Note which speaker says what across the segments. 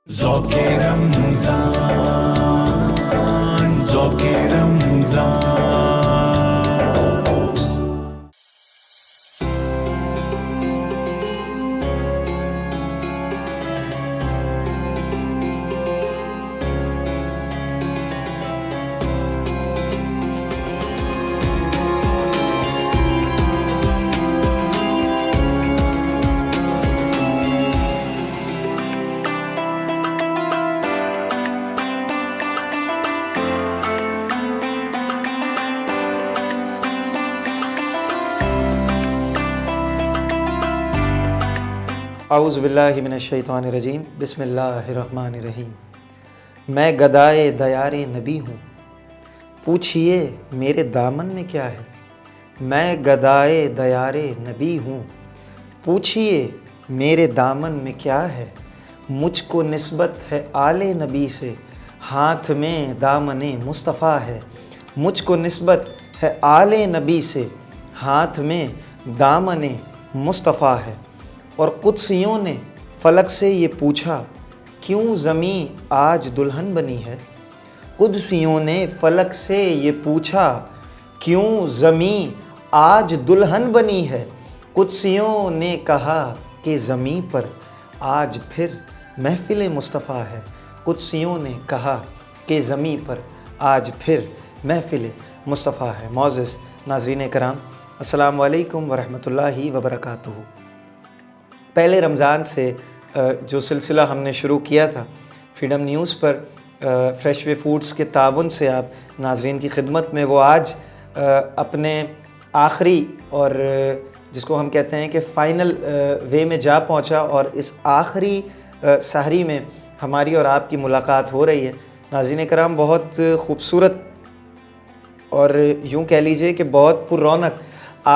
Speaker 1: ذوق رمضان ذوق رمضان
Speaker 2: اعوذ باللہ من الشیطان الرجیم بسم اللہ الرحمن الرحیم۔ میں گدائے دیار نبی ہوں، پوچھئے میرے دامن میں کیا ہے۔ میں گدائے دیار نبی ہوں، پوچھئے میرے دامن میں کیا ہے۔ مجھ کو نسبت ہے آل نبی سے، ہاتھ میں دامن مصطفیٰ ہے۔ مجھ کو نسبت ہے آل نبی سے، ہاتھ میں دامن مصطفیٰ ہے۔ اور قدسیوں نے فلک سے یہ پوچھا، کیوں زمیں آج دلہن بنی ہے۔ قدسیوں نے فلک سے یہ پوچھا، کیوں زمیں آج دلہن بنی ہے۔ قدسیوں نے کہا کہ زمیں پر آج پھر محفل مصطفیٰ ہے۔ قدسیوں نے کہا کہ زمیں پر آج پھر محفل مصطفیٰ ہے۔ معزز ناظرین کرام، السلام علیکم ورحمۃ اللہ وبرکاتہ۔ پہلے رمضان سے جو سلسلہ ہم نے شروع کیا تھا فریڈم نیوز پر فریش وے فوڈز کے تعاون سے آپ ناظرین کی خدمت میں، وہ آج اپنے آخری اور جس کو ہم کہتے ہیں کہ فائنل وے میں جا پہنچا، اور اس آخری سحری میں ہماری اور آپ کی ملاقات ہو رہی ہے۔ ناظرین کرام، بہت خوبصورت اور یوں کہہ لیجئے کہ بہت پر رونق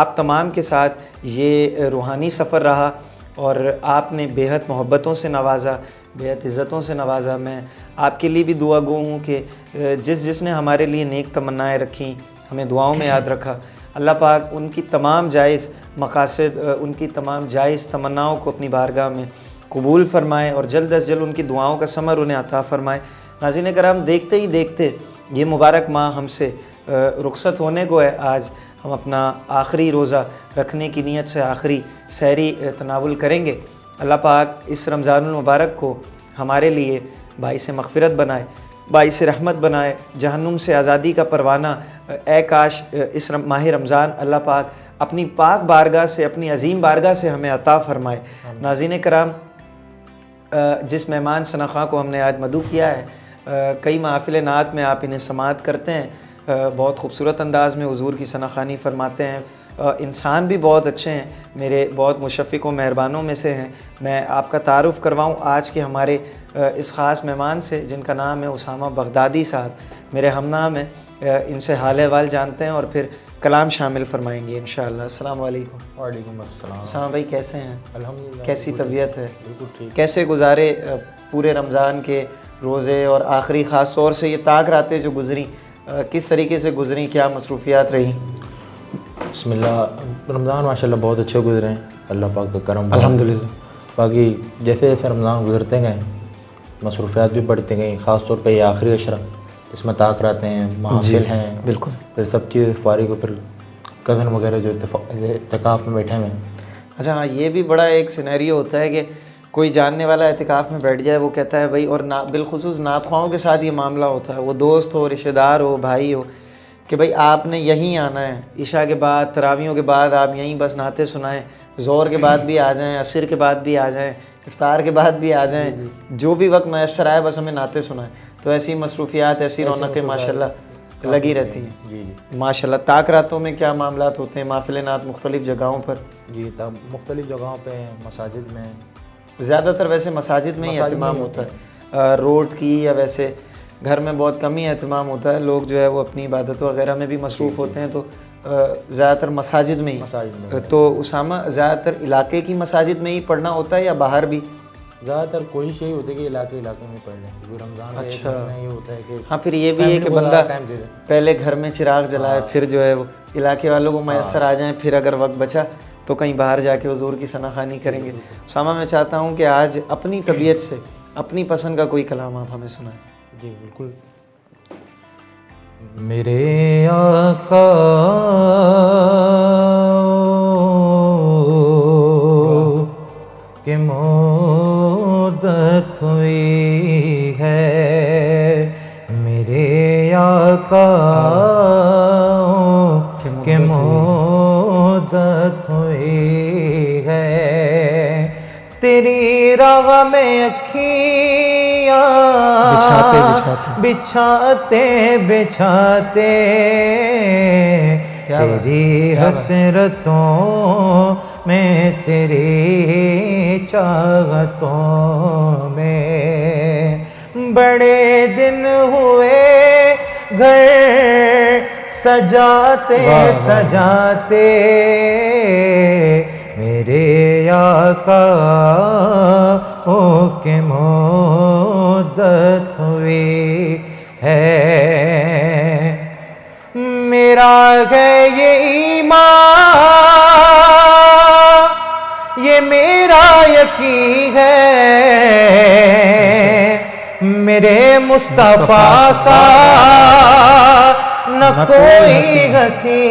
Speaker 2: آپ تمام کے ساتھ یہ روحانی سفر رہا، اور آپ نے بے حد محبتوں سے نوازا، بے حد عزتوں سے نوازا۔ میں آپ کے لیے بھی دعا گو ہوں کہ جس نے ہمارے لیے نیک تمنائیں رکھیں، ہمیں دعاؤں میں یاد رکھا، اللہ پاک ان کی تمام جائز مقاصد، ان کی تمام جائز تمناؤں کو اپنی بارگاہ میں قبول فرمائے، اور جلد از جلد ان کی دعاؤں کا ثمر انہیں عطا فرمائے۔ ناظرین کرام، دیکھتے ہی دیکھتے یہ مبارک ماہ ہم سے رخصت ہونے کو ہے۔ آج ہم اپنا آخری روزہ رکھنے کی نیت سے آخری سحری تناول کریں گے۔ اللہ پاک اس رمضان المبارک کو ہمارے لیے باعث مغفرت بنائے، باعث رحمت بنائے، جہنم سے آزادی کا پروانہ۔ اے کاش اس ماہ رمضان اللہ پاک اپنی پاک بارگاہ سے، اپنی عظیم بارگاہ سے ہمیں عطا فرمائے۔ ناظرین کرام، جس مہمان شناخواں کو ہم نے آج مدعو کیا ہے، کئی محافل نعت میں آپ انہیں سماعت کرتے ہیں، بہت خوبصورت انداز میں حضور کی ثناخوانی فرماتے ہیں، انسان بھی بہت اچھے ہیں، میرے بہت مشفق و مہربانوں میں سے ہیں۔ میں آپ کا تعارف کرواؤں آج کے ہمارے اس خاص مہمان سے، جن کا نام ہے اسامہ بغدادی صاحب، میرے ہم نام ہیں۔ ان سے حال احوال جانتے ہیں اور پھر کلام شامل فرمائیں گے انشاءاللہ۔ السلام علیکم۔
Speaker 3: وعلیکم السلام۔
Speaker 2: اسامہ بھائی کیسے ہیں؟
Speaker 3: الحمدللہ۔
Speaker 2: کیسی طبیعت ہے؟
Speaker 3: بالکل ٹھیک۔
Speaker 2: کیسے گزارے پورے رمضان کے روزے، اور آخری خاص طور سے یہ طاق راتیں جو گزریں، کس طریقے سے گزریں، کیا مصروفیات رہیں؟
Speaker 3: بسم اللہ، رمضان ماشاءاللہ بہت اچھے گزرے ہیں، اللہ پاک کا کرم۔
Speaker 2: الحمدللہ۔
Speaker 3: باقی جیسے جیسے رمضان گزرتے گئے مصروفیات بھی بڑھتے گئیں، خاص طور پہ یہ آخری عشرہ اس میں طاق راتیں ہیں، محافل ہیں،
Speaker 2: بالکل،
Speaker 3: پھر سب چیز فارغ ہو، پھر کزن وغیرہ جو اعتکاف میں بیٹھے ہوئے ہیں۔
Speaker 2: اچھا ہاں، یہ بھی بڑا ایک سینیریو ہوتا ہے کہ کوئی جاننے والا اعتکاف میں بیٹھ جائے، وہ کہتا ہے بھائی، اور بالخصوص نعت خواہوں کے ساتھ یہ معاملہ ہوتا ہے، وہ دوست ہو، رشتہ دار ہو، بھائی ہو، کہ بھائی آپ نے یہیں آنا ہے، عشاء کے بعد، تراویحوں کے بعد آپ یہیں بس نعتیں سنائیں، ظہر کے بعد بھی آ جائیں، عصر کے بعد بھی آ جائیں، افطار کے بعد بھی آ جائیں، جو بھی وقت میسر آئے بس ہمیں نعتیں سنائیں۔ تو ایسی مصروفیات، ایسی رونقیں ماشاءاللہ لگی رہتی ہیں۔
Speaker 3: جی جی
Speaker 2: ماشاءاللہ۔ طاق راتوں میں کیا معاملات ہوتے ہیں؟ محفل نعت مختلف جگہوں پر؟
Speaker 3: جی، مختلف جگہوں پہ مساجد میں،
Speaker 2: زیادہ تر ویسے مساجد میں ہی اہتمام ہوتا ہے، روڈ کی یا ویسے گھر میں بہت کم ہی اہتمام ہوتا ہے۔ لوگ جو ہے وہ اپنی عبادت وغیرہ میں بھی مصروف ہوتے ہیں، تو زیادہ تر مساجد میں ہی۔ تو اسامہ، زیادہ تر علاقے کی مساجد میں ہی پڑھنا ہوتا ہے یا باہر بھی؟
Speaker 3: زیادہ تر کوشش یہی ہوتی ہے کہ علاقے میں پڑھ لیں، کیونکہ رمضان
Speaker 2: اچھا،
Speaker 3: یہ ہوتا ہے کہ
Speaker 2: ہاں، پھر یہ بھی ہے کہ بندہ پہلے گھر میں چراغ جلائے، پھر جو ہے وہ علاقے والوں کو میسر آ جائیں، پھر اگر وقت بچا تو کہیں باہر جا کے حضور کی ثناخوانی کریں گے۔ اسامہ، میں چاہتا ہوں کہ آج اپنی طبیعت سے اپنی پسند کا کوئی کلام آپ ہمیں سنائیں.
Speaker 3: جی بالکل. میرے آقا کہ مدت ہوئی ہے, میرے آقا کہ مدت ہوئی ہے, تیری راہ میں اکھیاں بچھاتے بچھاتے تیری حسرتوں میں تیری چاہتوں میں بڑے دن ہوئے گھر سجاتے سجاتے, میرے آقا ہو کہ مدت ہوئی ہے. میرا ہے یہ ایمان, یہ میرا یقین ہے, میرے مصطفیٰ سا نہ کوئی ہنسی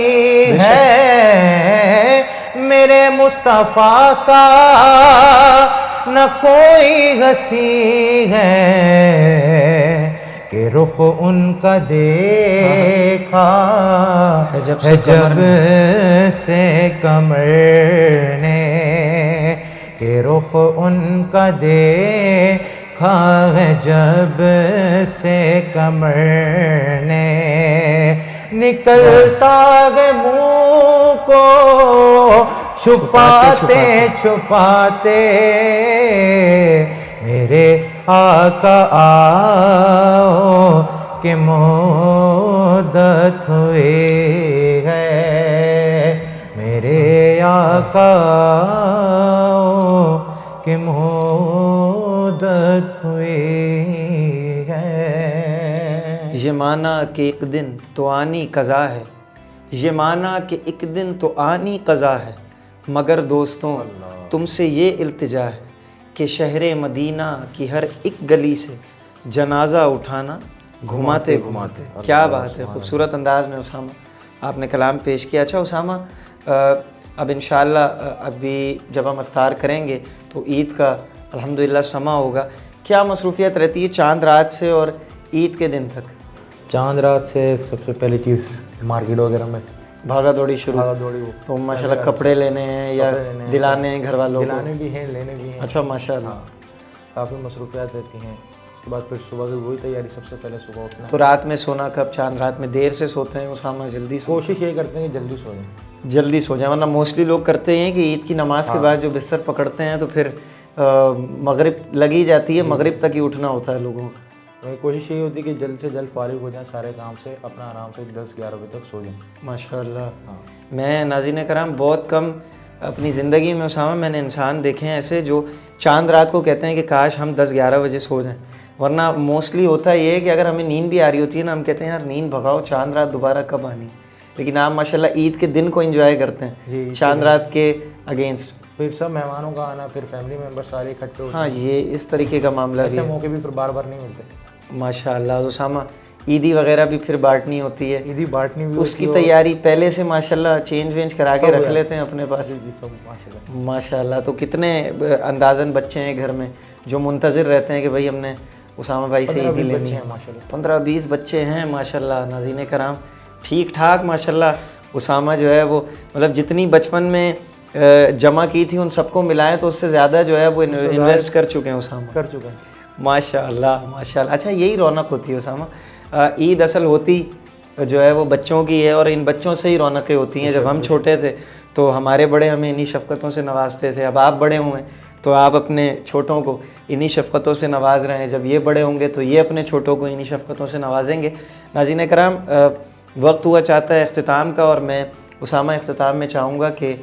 Speaker 3: ہے, میرے مصطفیٰ سا نہ کوئی ہنسی ہے, کہ رخ ان کا دیکھا ہے جب سے قمر نے, کہ رخ ان کا دیکھا ہے جب سے قمر نے, نکلتا ہے منہ کو چھپاتے چھپاتے, میرے آقا آؤ کہ مدت ہوئی ہے, میرے آقا آؤ کہ مدت ہوئی ہے.
Speaker 2: یہ مانا کہ ایک دن تو آنی قضا ہے, یہ مانا کہ ایک دن تو آنی قضا ہے, مگر دوستوں تم سے یہ التجا ہے کہ شہر مدینہ کی ہر ایک گلی سے جنازہ اٹھانا گھماتے گھماتے. کیا بات ہے, خوبصورت انداز میں اسامہ آپ نے کلام پیش کیا. اچھا اسامہ, اب انشاءاللہ ابھی جب ہم افطار کریں گے تو عید کا الحمدللہ سما ہوگا, کیا مصروفیت رہتی ہے چاند رات سے اور عید کے دن تک؟
Speaker 3: چاند رات سے سب سے پہلی چیز مارکیٹ وغیرہ میں
Speaker 2: بھاگا دوڑی شروع, تو ماشاءاللہ کپڑے لینے ہیں یا دلانے ہیں گھر والوں کو؟
Speaker 3: دلانے بھی ہیں, لینے بھی ہیں.
Speaker 2: اچھا ماشاءاللہ,
Speaker 3: کافی مصروفیات رہتی ہیں. اس کے بعد پھر صبح کی وہی تیاری, سب سے پہلے صبح اٹھنا.
Speaker 2: تو رات میں سونا کب؟ چاند رات میں دیر سے سوتے ہیں اسامہ, جلدی
Speaker 3: کوشش یہ کرتے ہیں کہ جلدی سو جائیں,
Speaker 2: جلدی سو جائیں, ورنہ موسٹلی لوگ کرتے ہیں کہ عید کی نماز کے بعد جو بستر پکڑتے ہیں تو پھر مغرب لگی جاتی ہے, مغرب تک ہی اٹھنا ہوتا ہے لوگوں کا.
Speaker 3: کوشش یہی ہوتی ہے کہ جلد سے جلد فارغ ہو جائیں سارے کام سے, اپنا آرام سے 10-11 بجے تک سو جائیں.
Speaker 2: ماشاءاللہ. میں ناظرین کرام بہت کم اپنی زندگی میں اسامہ میں نے انسان دیکھے ہیں ایسے جو چاند رات کو کہتے ہیں کہ کاش ہم 10-11 بجے سو جائیں, ورنہ موسٹلی ہوتا یہ ہے کہ اگر ہمیں نیند بھی آ رہی ہوتی ہے نا, ہم کہتے ہیں یار نیند بھگاؤ, چاند رات دوبارہ کب آنی, لیکن آپ ماشاءاللہ عید کے دن کو انجوائے کرتے ہیں چاند رات کے اگینسٹ.
Speaker 3: پھر سب مہمانوں کا آنا, پھر فیملی ممبر سارے اکٹھے ہوتے ہیں.
Speaker 2: ہاں یہ اس طریقے کا معاملہ بھی ہے.
Speaker 3: ایسے موقع بھی پھر بار بار نہیں ملتے.
Speaker 2: ماشاءاللہ. اسامہ عیدی وغیرہ بھی پھر بانٹنی ہوتی ہے,
Speaker 3: عیدی بانٹنی بھی,
Speaker 2: اس کی تیاری پہلے سے ماشاءاللہ چینج وینج کرا کے رکھ لیتے ہیں اپنے پاس. ماشاءاللہ. تو کتنے اندازاً بچے ہیں گھر میں جو منتظر رہتے ہیں کہ بھائی ہم نے اسامہ بھائی سے عیدی لینی ہے؟ 15-20 بچے ہیں ماشاءاللہ. ناظرین کرام ٹھیک ٹھاک ماشاءاللہ. اسامہ جو ہے وہ مطلب جتنی بچپن میں جمع کی تھی ان سب کو ملائیں تو اس سے زیادہ جو ہے وہ انویسٹ کر چکے ہیں اسامہ.
Speaker 3: کر چکے ہیں
Speaker 2: ماشاءاللہ ماشاءاللہ. اچھا یہی رونق ہوتی ہے اسامہ, عید اصل ہوتی جو ہے وہ بچوں کی ہے, اور ان بچوں سے ہی رونقیں ہوتی ہیں. جب ہم چھوٹے تھے تو ہمارے بڑے ہمیں انہی شفقتوں سے نوازتے تھے, اب آپ بڑے ہوئے تو آپ اپنے چھوٹوں کو انہی شفقتوں سے نواز رہے ہیں, جب یہ بڑے ہوں گے تو یہ اپنے چھوٹوں کو انہی شفقتوں سے نوازیں گے. ناظرین کرام وقت ہوا چاہتا ہے اختتام کا, اور میں اسامہ اختتام میں چاہوں گا کہ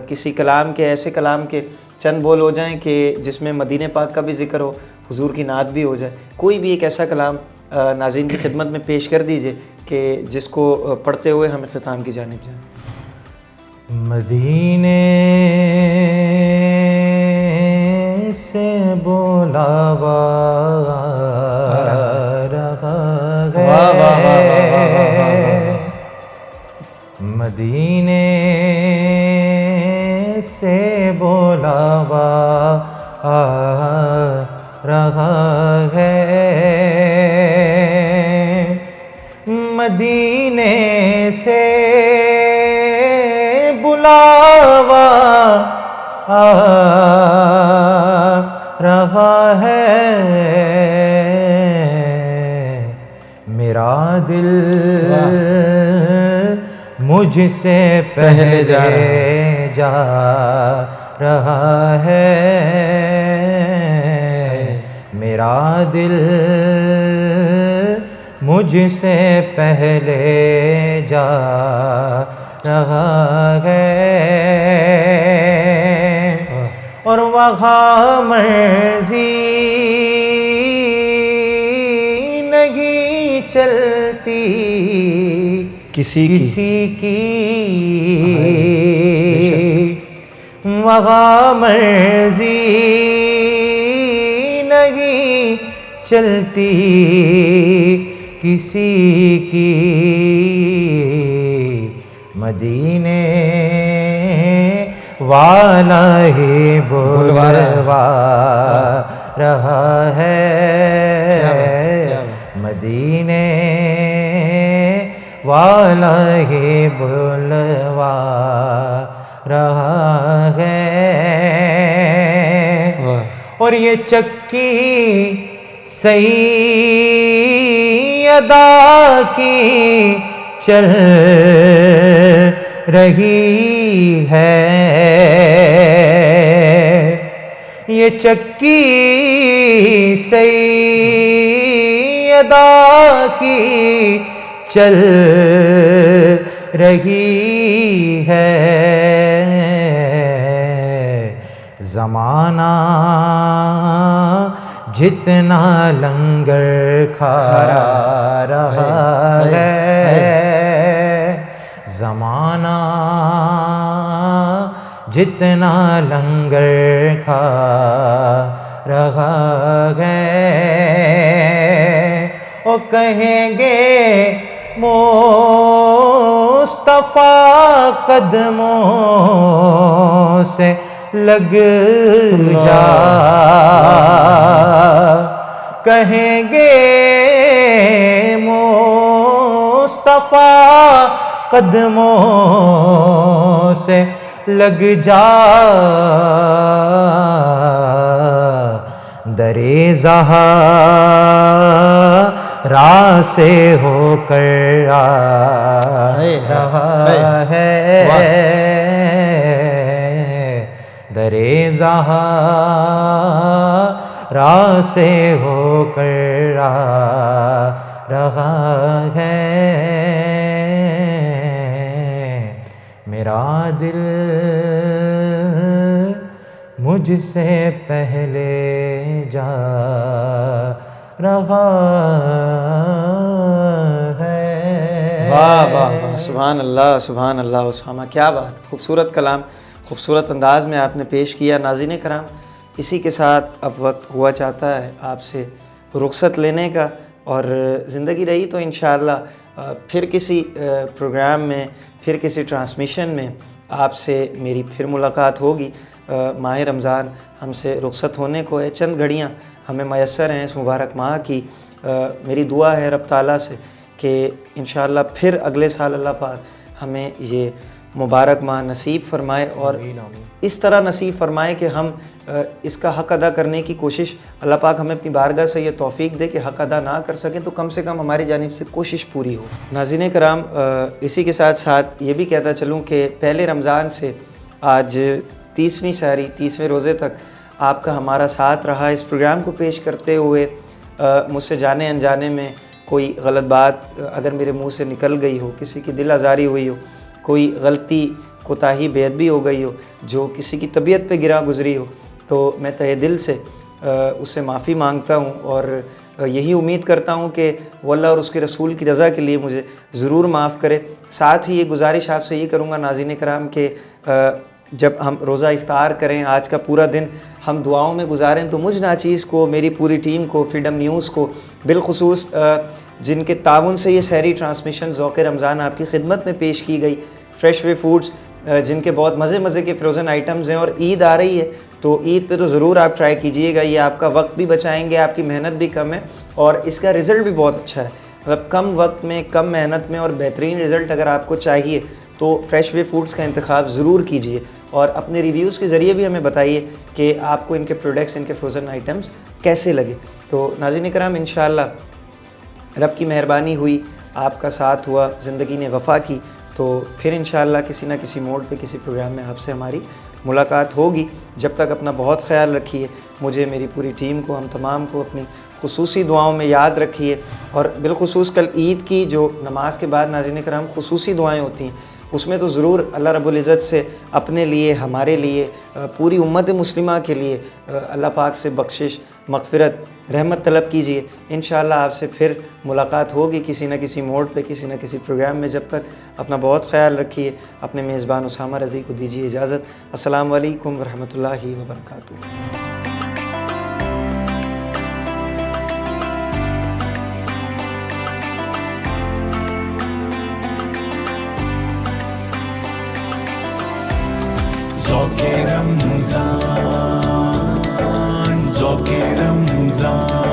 Speaker 2: کسی کلام کے, ایسے کلام کے چند بول ہو جائیں کہ جس میں مدینہ پاک کا بھی ذکر ہو, حضور کی نعت بھی ہو جائے. کوئی بھی ایک ایسا کلام ناظرین کی خدمت میں پیش کر دیجئے کہ جس کو پڑھتے ہوئے ہم اختتام کی جانب جائیں.
Speaker 3: مدینے سے بلاوا رہا ہے،
Speaker 2: واہ واہ واہ واہ واہ واہ واہ۔
Speaker 3: مدینے سے بلاوا آ رہا ہے، مدینے سے بلاوا آ رہا ہے، میرا دل مجھ سے پہلے جا رہا ہے، میرا دل مجھ سے پہلے جا رہا ہے، اور وہاں مرضی نہیں چلتی
Speaker 2: کسی
Speaker 3: کی، وہاں مرضی نہیں چلتی کسی کی، مدینے والا ہی بلوا رہا ہے، مدینے والا ہی بلوا رہا ہے، اور یہ چکی سیدہ کی چل رہی ہے، یہ چکی سیدہ کی چل رہی ہے، زمانہ جتنا لنگر کھا رہا ہے، زمانہ جتنا لنگر کھا رہا ہے، وہ کہیں گے مصطفیٰ قدموں سے لگ جا، کہیں گے مصطفیٰ قدموں سے لگ جا، درِ زہرا سے ہو کر آ رہا ہے، درِ زہرا سے ہو کر آ رہا ہے، میرا دل مجھ سے پہلے جا رہا ہے۔
Speaker 2: واہ واہ واہ، سبحان اللہ سبحان اللہ اسامہ، کیا بات، خوبصورت کلام، خوبصورت انداز میں آپ نے پیش کیا۔ ناظرین کرام، اسی کے ساتھ اب وقت ہوا چاہتا ہے آپ سے رخصت لینے کا، اور زندگی رہی تو انشاءاللہ پھر کسی پروگرام میں، پھر کسی ٹرانسمیشن میں آپ سے میری پھر ملاقات ہوگی۔ ماہ رمضان ہم سے رخصت ہونے کو ہے، چند گھڑیاں ہمیں میسر ہیں اس مبارک ماہ کی۔ میری دعا ہے رب تعالیٰ سے کہ انشاءاللہ پھر اگلے سال اللہ پاک ہمیں یہ مبارک ماہ نصیب فرمائے، اور اس طرح نصیب فرمائے کہ ہم اس کا حق ادا کرنے کی کوشش، اللہ پاک ہمیں اپنی بارگاہ سے یہ توفیق دے کہ حق ادا نہ کر سکیں تو کم سے کم ہماری جانب سے کوشش پوری ہو۔ ناظرین کرام، اسی کے ساتھ ساتھ یہ بھی کہتا چلوں کہ پہلے رمضان سے آج 30ویں سحری، 30ویں روزے تک آپ کا ہمارا ساتھ رہا۔ اس پروگرام کو پیش کرتے ہوئے مجھ سے جانے انجانے میں کوئی غلط بات اگر میرے منہ سے نکل گئی ہو، کسی کی دل آزاری ہوئی ہو، کوئی غلطی کوتاہی بے ادبی ہو گئی ہو، جو کسی کی طبیعت پہ گراں گزری ہو، تو میں تہہ دل سے اسے معافی مانگتا ہوں، اور یہی امید کرتا ہوں کہ وہ اللہ اور اس کے رسول کی رضا کے لیے مجھے ضرور معاف کرے۔ ساتھ ہی یہ گزارش آپ سے یہ کروں گا ناظرین کرام کہ جب ہم روزہ افطار کریں، آج کا پورا دن ہم دعاؤں میں گزاریں، تو مجھ ناچیز کو، میری پوری ٹیم کو، فریڈم نیوز کو بالخصوص جن کے تعاون سے یہ سحری ٹرانسمیشن ذوق رمضان آپ کی خدمت میں پیش کی گئی، فریش وے فوڈز جن کے بہت مزے کے فروزن آئٹمز ہیں، اور عید آ رہی ہے تو عید پہ تو ضرور آپ ٹرائی کیجئے گا، یہ آپ کا وقت بھی بچائیں گے، آپ کی محنت بھی کم ہے اور اس کا رزلٹ بھی بہت اچھا ہے، مطلب کم وقت میں، کم محنت میں اور بہترین رزلٹ اگر آپ کو چاہیے تو فریش وے فوڈز کا انتخاب ضرور کیجئے، اور اپنے ریویوز کے ذریعے بھی ہمیں بتائیے کہ آپ کو ان کے پروڈکٹس، ان کے فروزن آئٹمز کیسے لگے۔ تو ناظرین کرام، انشاءاللہ رب کی مہربانی ہوئی، آپ کا ساتھ ہوا، زندگی نے وفا کی، تو پھر انشاءاللہ کسی نہ کسی موڈ پہ کسی پروگرام میں آپ سے ہماری ملاقات ہوگی۔ جب تک اپنا بہت خیال رکھیے، مجھے، میری پوری ٹیم کو، ہم تمام کو اپنی خصوصی دعاؤں میں یاد رکھیے، اور بالخصوص کل عید کی جو نماز کے بعد ناظرین کرام خصوصی دعائیں ہوتی ہیں، اس میں تو ضرور اللہ رب العزت سے اپنے لیے، ہمارے لیے، پوری امت مسلمہ کے لیے اللہ پاک سے بخشش، مغفرت، رحمت طلب کیجئے۔ انشاءاللہ آپ سے پھر ملاقات ہوگی کسی نہ کسی موڈ پہ، کسی نہ کسی پروگرام میں۔ جب تک اپنا بہت خیال رکھیے، اپنے میزبان اسامہ رضی کو دیجیے اجازت۔ السلام علیکم ورحمۃ اللہ وبرکاتہ۔
Speaker 1: ذوق رمضان، ذوق رمضان۔